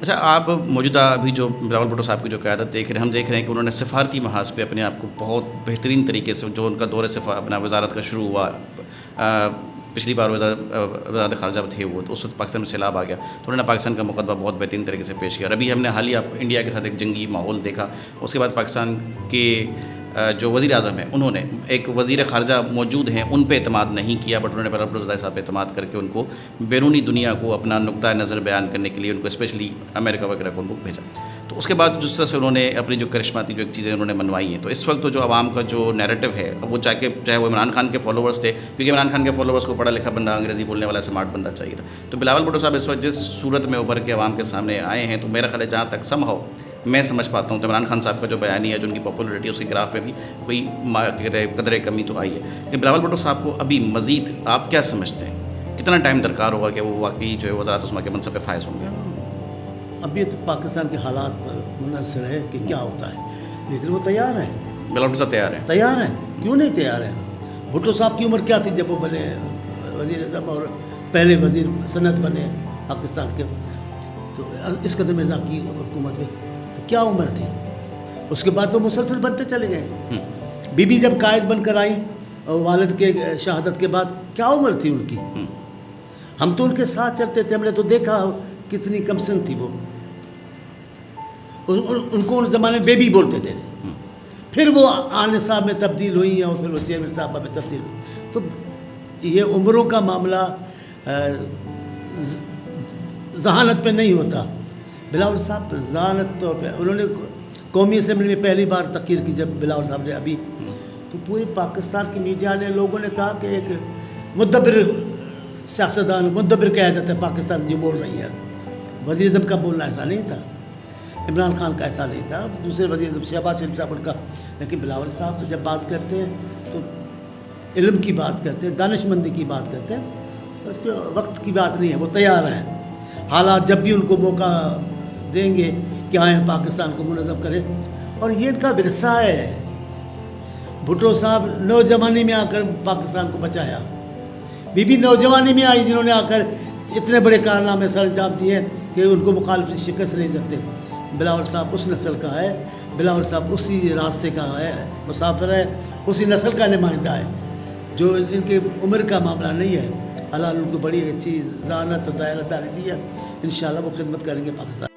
اچھا، آپ موجودہ ابھی جو بلاول بھٹو صاحب کی جو قیادت دیکھ رہے ہیں، ہم دیکھ رہے ہیں کہ انہوں نے سفارتی محاذ پہ اپنے آپ کو بہت بہترین طریقے سے، جو ان کا دور اپنا وزارت کا شروع ہوا، پچھلی بار وزارت خارجہ تھے وہ، تو اس وقت پاکستان میں سیلاب آ گیا، تو انہوں نے پاکستان کا مقدمہ بہت بہترین طریقے سے پیش کیا. اور ابھی ہم نے حالیہ انڈیا کے ساتھ ایک جنگی ماحول دیکھا. اس کے بعد پاکستان کے جو وزیر اعظم ہیں، انہوں نے ایک وزیر خارجہ موجود ہیں، ان پہ اعتماد نہیں کیا، بٹ انہوں نے بلاول بھٹو صاحب پہ اعتماد کر کے ان کو بیرونی دنیا کو اپنا نقطہ نظر بیان کرنے کے لیے ان کو اسپیشلی امریکہ وغیرہ کو ان کو بھیجا. تو اس کے بعد جس طرح سے انہوں نے اپنی جو کرشماتی جو ایک چیزیں انہوں نے منوائی ہیں، تو اس وقت تو جو عوام کا جو نیریٹو ہے، وہ چاہے وہ عمران خان کے فالوورز تھے، کیونکہ عمران خان کے فالوورز کو پڑھا لکھا بندہ، انگریزی بولنے والا اسمارٹ بندہ چاہیے تھا. تو بلاول بھٹو صاحب اس وقت جس صورت میں ابھر کے عوام کے سامنے آئے ہیں، تو میرا خیال ہے جہاں تک سمہاؤ میں سمجھ پاتا ہوں تو عمران خان صاحب کا جو بیانی ہے، جو ان کی پاپولیرٹی، اس کے گراف میں بھی کوئی قدرے کمی تو آئی ہے. لیکن بلاول بھٹو صاحب کو ابھی مزید آپ کیا سمجھتے ہیں، کتنا ٹائم درکار ہوگا کہ وہ واقعی جو ہے وزارت عظمیٰ کے منصب پہ فائز ہوں گے؟ ابھی تو پاکستان کے حالات پر منحصر ہے کہ کیا ہوتا ہے، لیکن وہ تیار ہیں. بلاول بھٹو صاحب تیار ہیں. کیوں نہیں تیار ہیں؟ بھٹو صاحب کی عمر کیا تھی جب وہ بنے وزیر اعظم اور پہلے وزیر صنعت بنے پاکستان کے؟ تو اس قدر مرزا کی حکومت میں تو کیا عمر تھی؟ اس کے بعد تو مسلسل بنتے چلے گئے. بی بی جب قائد بن کر آئیں والد کے شہادت کے بعد، کیا عمر تھی ان کی؟ ہم تو ان کے ساتھ چلتے تھے، ہم نے تو دیکھا کتنی کم سن تھی وہ. ان کو ان زمانے میں بیبی بولتے تھے. پھر وہ آنے صاحب میں تبدیل ہوئی اور پھر وہ چیئرمین صاحبہ میں تبدیل ہوئی. تو یہ عمروں کا معاملہ ذہانت پہ نہیں ہوتا. بلاول صاحب ذہانت طور پہ انہوں نے قومی اسمبلی میں پہلی بار تقریر کی جب بلاول صاحب نے ابھی، تو پورے پاکستان کی میڈیا نے، لوگوں نے کہا کہ ایک مدبر سیاستدان، مدبر قیادت ہے پاکستان جو بول رہی ہے. وزیر اعظم کا بولنا ایسا نہیں تھا، عمران خان کا ایسا نہیں تھا، دوسرے وزیر اعظم شہباز شریف صاحب ان کا. لیکن بلاول صاحب جب بات کرتے ہیں تو علم کی بات کرتے ہیں، دانش مندی کی بات کرتے ہیں. اس کے وقت کی بات نہیں ہے، وہ تیار ہیں. حالات جب بھی ان کو موقع دیں گے کہ آئیں پاکستان کو منظم کریں. اور یہ ان کا ورثہ ہے. بھٹو صاحب نوجوانی میں آ کر پاکستان کو بچایا. بی بی نوجوانی میں آئی، جنہوں نے آ کر اتنے بڑے کارنامے سر انجام دیے کہ ان کو مخالف شکست نہیں سکتے. بلاول صاحب اس نسل کا ہے، بلاول صاحب اسی راستے کا ہے، مسافر ہے، اسی نسل کا نمائندہ ہے. جو ان کے عمر کا معاملہ نہیں ہے. اللہ ان کو بڑی اچھی ذہانت و دیانتداری دی ہے. انشاءاللہ وہ خدمت کریں گے پاکستان.